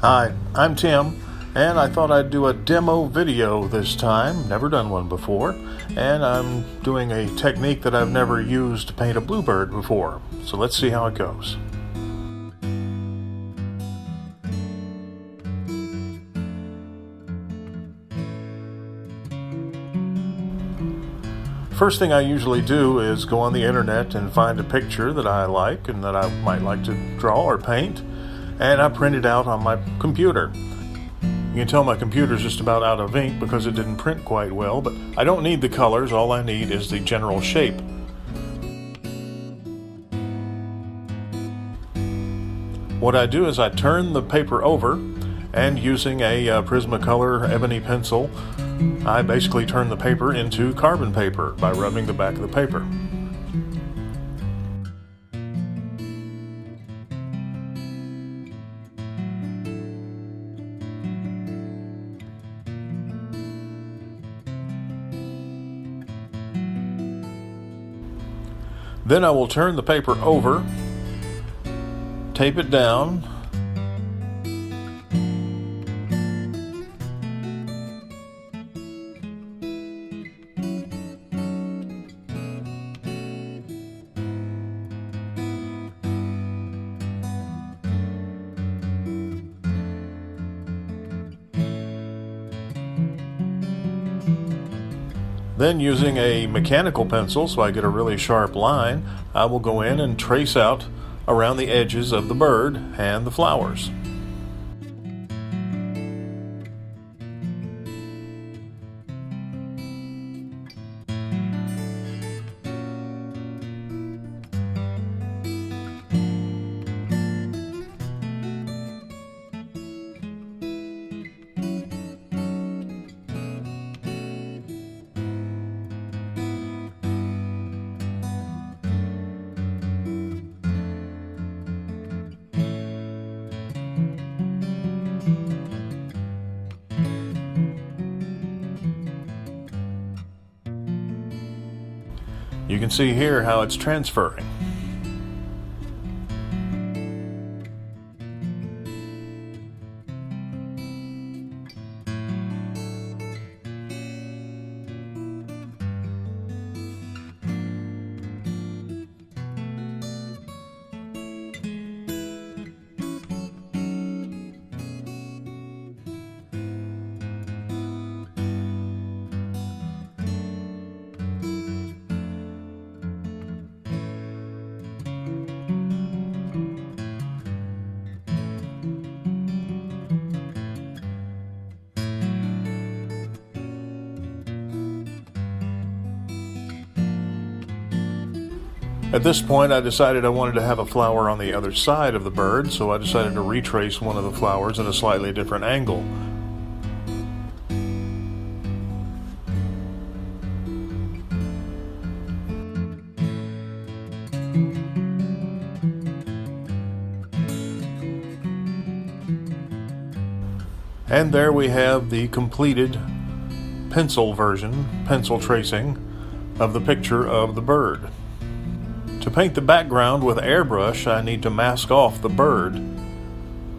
Hi, I'm Tim, and I thought I'd do a demo video this time. Never done one before, and I'm doing a technique that I've never used to paint a bluebird before. So let's see how it goes. First thing I usually do is go on the internet and find a picture that I like and that I might like to draw or paint, and I print it out on my computer. You can tell my computer's just about out of ink because it didn't print quite well, but I don't need the colors. All I need is the general shape. What I do is I turn the paper over, and using a Prismacolor ebony pencil, I basically turn the paper into carbon paper by rubbing the back of the paper. Then I will turn the paper over, tape it down, then using a mechanical pencil so I get a really sharp line, I will go in and trace out around the edges of the bird and the flowers. You can see here how it's transferring. At this point, I decided I wanted to have a flower on the other side of the bird, so I decided to retrace one of the flowers at a slightly different angle. And there we have the completed pencil tracing of the picture of the bird. To paint the background with airbrush, I need to mask off the bird.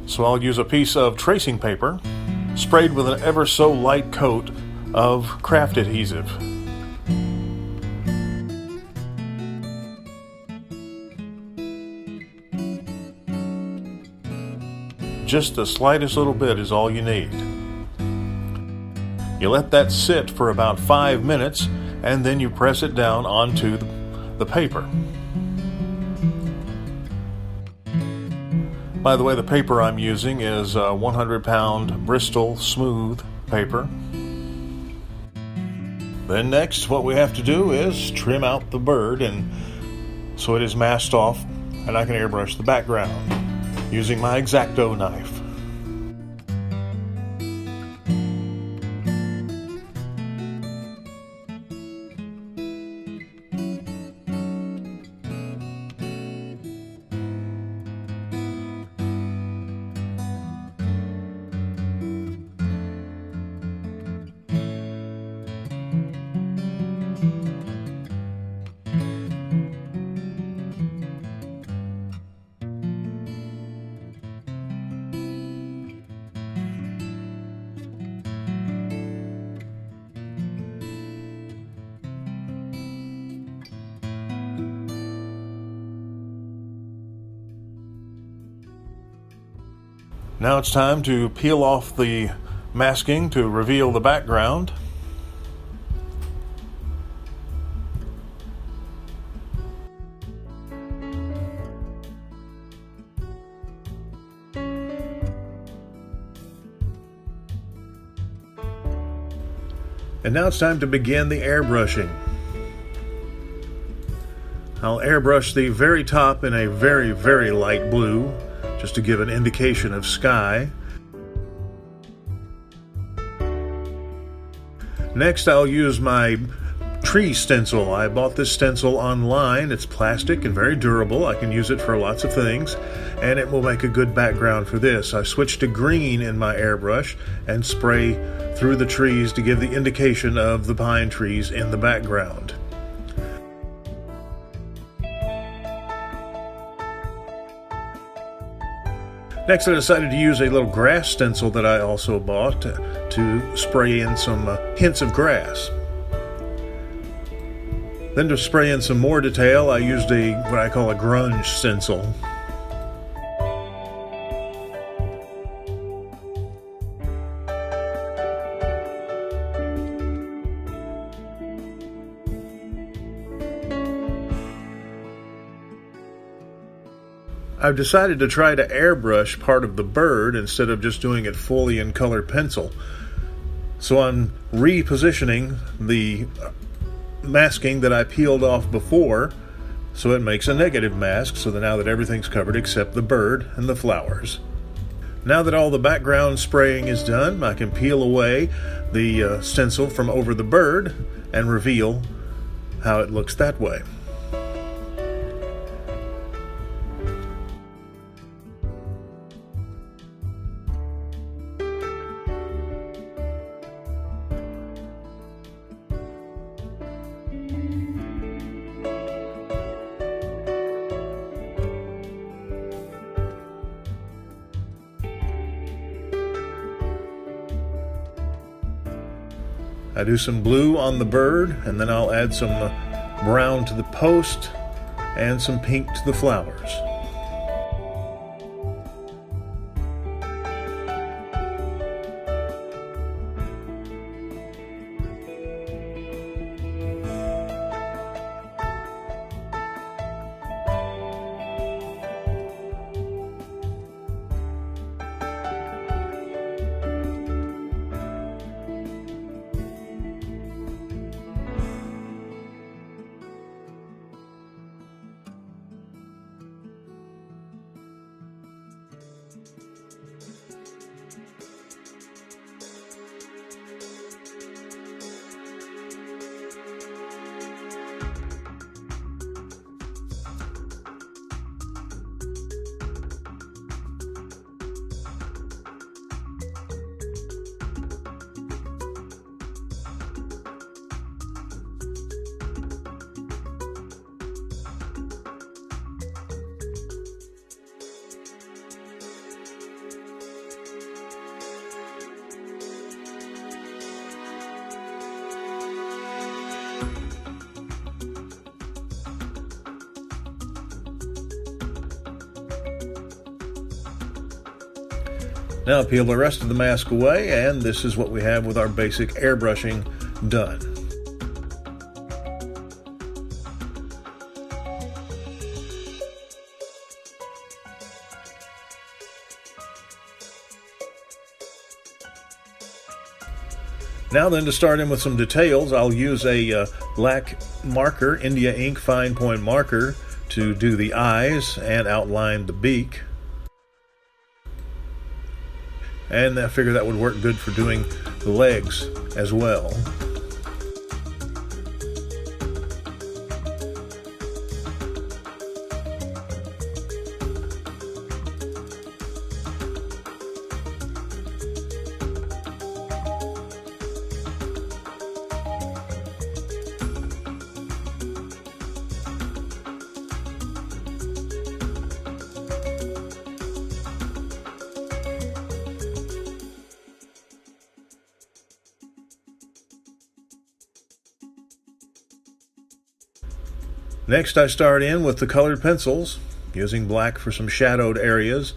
So I'll use a piece of tracing paper sprayed with an ever so light coat of craft adhesive. Just the slightest little bit is all you need. You let that sit for about 5 minutes, and then you press it down onto the paper. By the way, the paper I'm using is 100-pound Bristol smooth paper. Then next, what we have to do is trim out the bird, and so it is masked off, and I can airbrush the background using my X-Acto knife. Now it's time to peel off the masking to reveal the background. And now it's time to begin the airbrushing. I'll airbrush the very top in a very, very light blue, just to give an indication of sky. Next, I'll use my tree stencil. I bought this stencil online. It's plastic and very durable. I can use it for lots of things, and it will make a good background for this. I switched to green in my airbrush and spray through the trees to give the indication of the pine trees in the background. Next, I decided to use a little grass stencil that I also bought to spray in some hints of grass. Then to spray in some more detail, I used what I call a grunge stencil. I've decided to try to airbrush part of the bird instead of just doing it fully in colored pencil. So I'm repositioning the masking that I peeled off before so it makes a negative mask, so that now that everything's covered except the bird and the flowers. Now that all the background spraying is done, I can peel away the stencil from over the bird and reveal how it looks that way. I do some blue on the bird, and then I'll add some brown to the post and some pink to the flowers. Now peel the rest of the mask away, and this is what we have with our basic airbrushing done. Now then, to start in with some details, I'll use a black marker, India ink fine point marker, to do the eyes and outline the beak. And I figure that would work good for doing the legs as well. Next, I start in with the colored pencils, using black for some shadowed areas.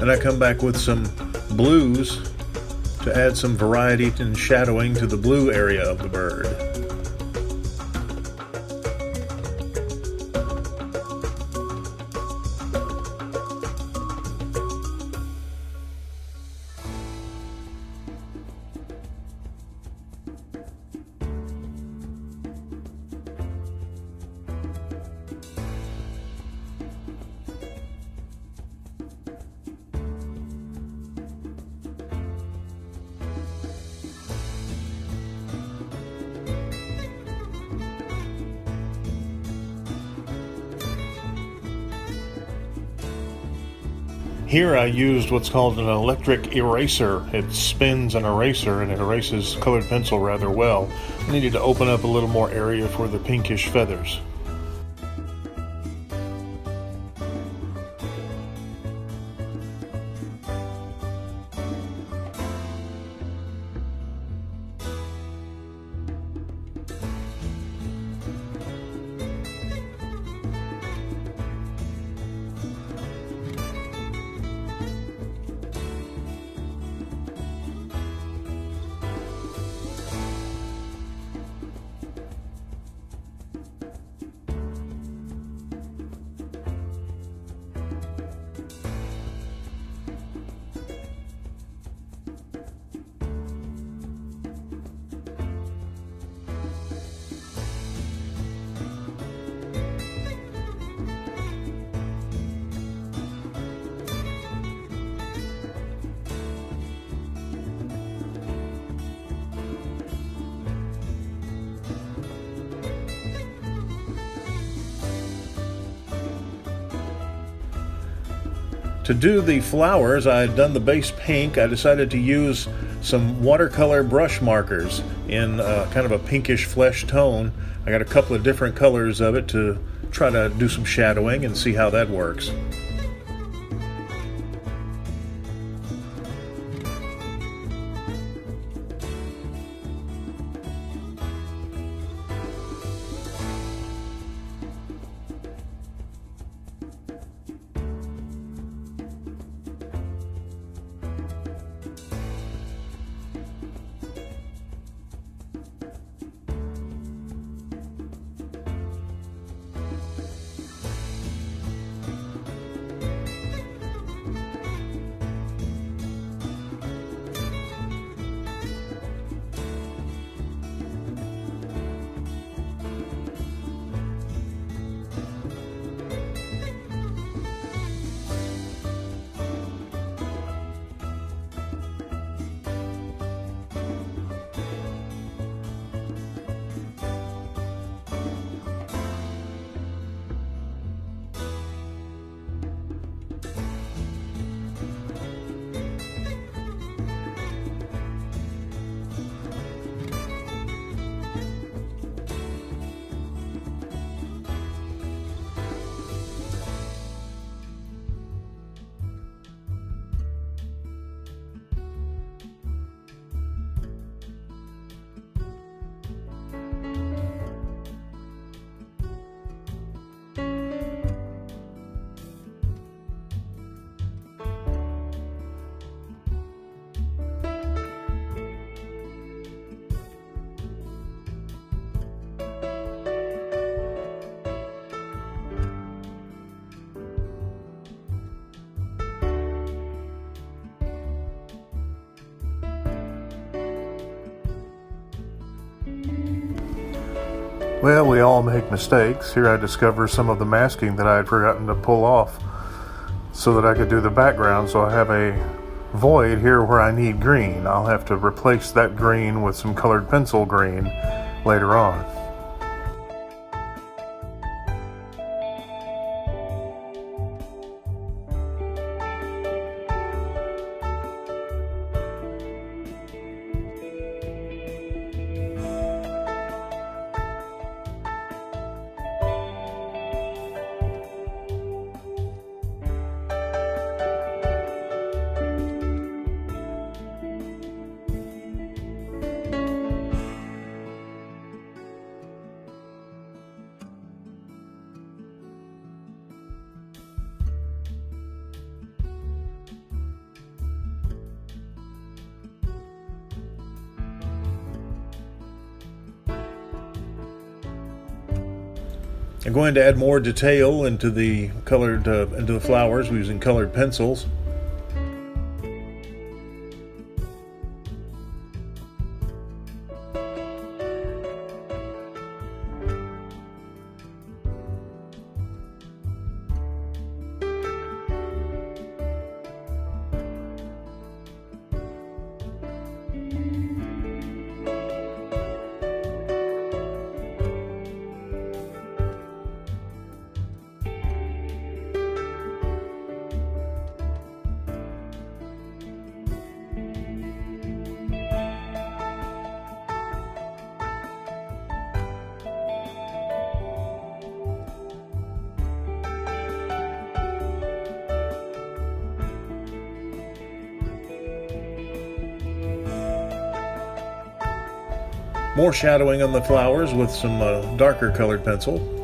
And I come back with some blues to add some variety and shadowing to the blue area of the bird. Here I used what's called an electric eraser. It spins an eraser and it erases colored pencil rather well. I needed to open up a little more area for the pinkish feathers. To do the flowers, I had done the base pink. I decided to use some watercolor brush markers in kind of a pinkish flesh tone. I got a couple of different colors of it to try to do some shadowing and see how that works. Well, we all make mistakes. Here I discover some of the masking that I had forgotten to pull off so that I could do the background. So I have a void here where I need green. I'll have to replace that green with some colored pencil green later on. I'm going to add more detail into the flowers using colored pencils. More shadowing on the flowers with some darker colored pencil.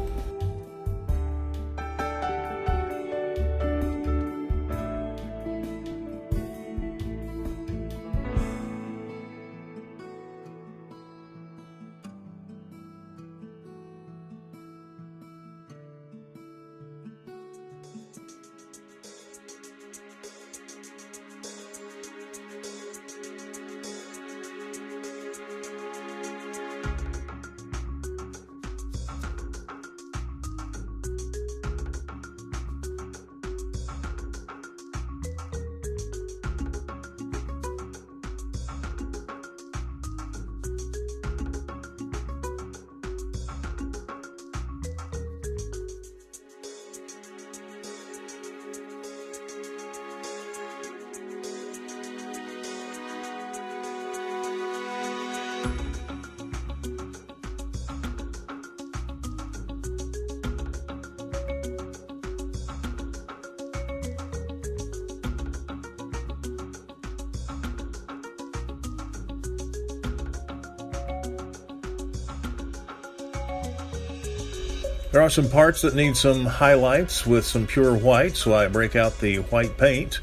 There are some parts that need some highlights with some pure white, so I break out the white paint.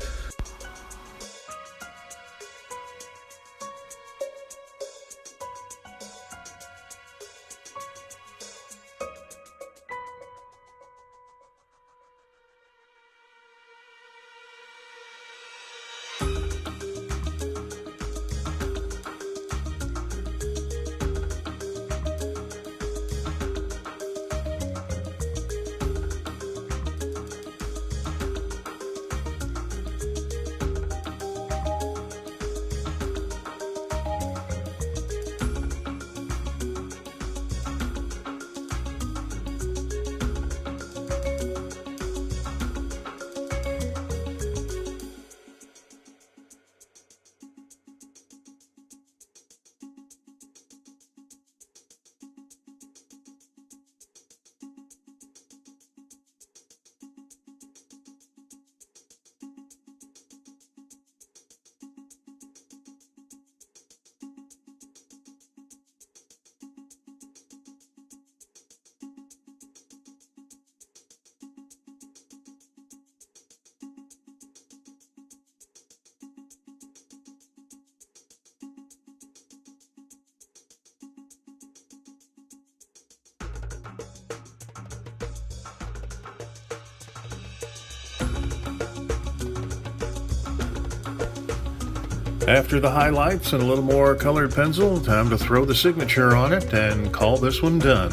After the highlights and a little more colored pencil, time to throw the signature on it and call this one done.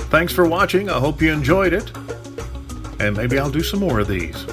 Thanks for watching. I hope you enjoyed it, and maybe I'll do some more of these.